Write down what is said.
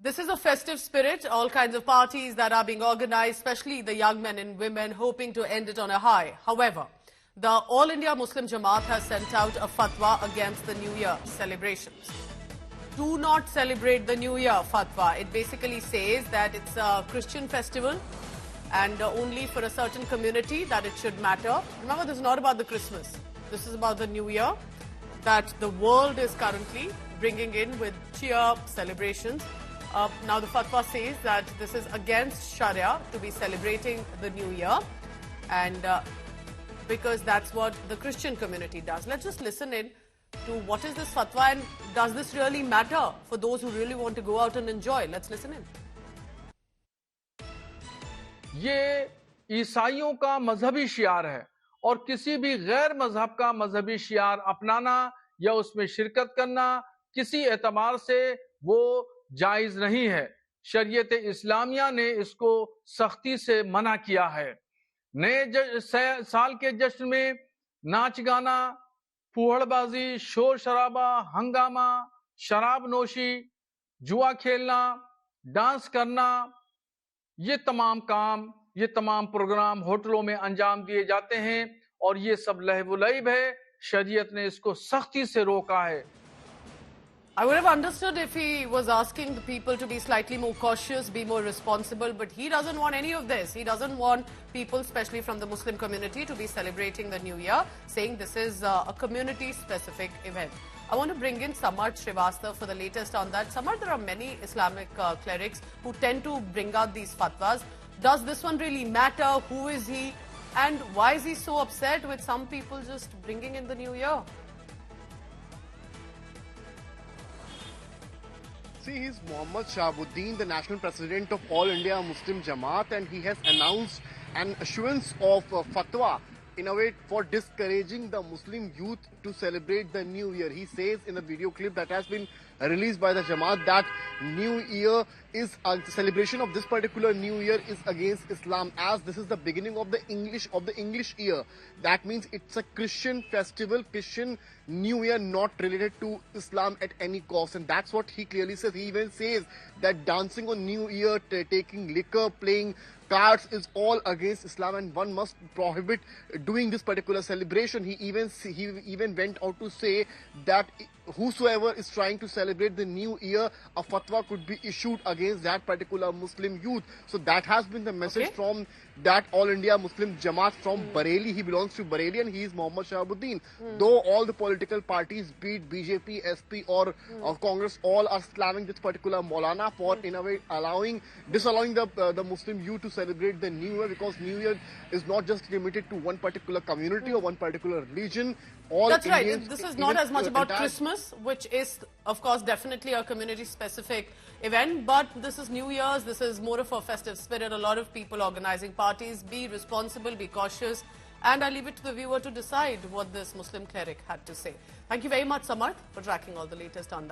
This is a festive spirit, all kinds of parties that are being organized, especially the young men and women hoping to end it on a high. However, the All India Muslim Jamaat has sent out a fatwa against the New Year celebrations. Do not celebrate the New Year fatwa. It basically says that it's a Christian festival and only for a certain community that it should matter. Remember, this is not about the Christmas. This is about the New Year that the world is currently bringing in with cheer celebrations. Now the fatwa says that this is against Sharia to be celebrating the New Year, and because that's what the Christian community does. Let's just listen in to what is this fatwa and does this really matter for those who really want to go out and enjoy. Let's listen in. ये ईसाइयों का मजहबी शियार है और किसी भी गैर मजहब का मजहबी शियार अपनाना या उसमें शिरकत करना किसी एतबार से वो जायज नहीं है। शरीयत इस्लामिया ने इसको सख्ती से मना किया है। नए साल के जश्न में नाच गाना, फूहड़बाजी, शोर शराबा, हंगामा, शराब नोशी, जुआ खेलना, डांस करना, ये तमाम काम, ये तमाम प्रोग्राम होटलों में अंजाम दिए जाते हैं और ये सब लहव-व-लईब है। शरीयत ने इसको सख्ती से रोका है। I would have understood if he was asking the people to be slightly more cautious, be more responsible, but he doesn't want any of this. He doesn't want people, especially from the Muslim community, to be celebrating the New Year, saying this is a community-specific event. I want to bring in Samar Srivastava for the latest on that. Samar, there are many Islamic clerics who tend to bring out these fatwas. Does this one really matter? Who is he? And why is he so upset with some people just bringing in the New Year? See, he's Mohammad Shahabuddin, the national president of All India Muslim Jamaat, and he has announced an issuance of fatwa in a way for discouraging the Muslim youth to celebrate the New Year. He says in a video clip that has been released by the Jamaat that New Year is a celebration of this particular New Year is against Islam, as this is the beginning of the English year. That means it's a Christian festival, Christian New Year, not related to Islam at any cost, and that's what he clearly says. He even says that dancing on New Year, taking liquor, playing cards is all against Islam, and one must prohibit doing this particular celebration. He even went out to say that whosoever is trying to celebrate the New Year, a fatwa could be issued against that particular Muslim youth. So that has been the message from that All India Muslim Jamaat from Bareilly. He belongs to Bareilly and he is Mohammad Shahabuddin. Though all the political parties, be it BJP, SP or Congress, all are slamming this particular Maulana for in a way disallowing the Muslim youth to celebrate the New Year, because New Year is not just limited to one particular community or one particular religion. All That's Indians, right. This is not as much about Christmas, which is, of course, definitely a community-specific event. But this is New Year's. This is more of a festive spirit. A lot of people organizing parties. Be responsible, be cautious. And I leave it to the viewer to decide what this Muslim cleric had to say. Thank you very much, Samarth, for tracking all the latest on that.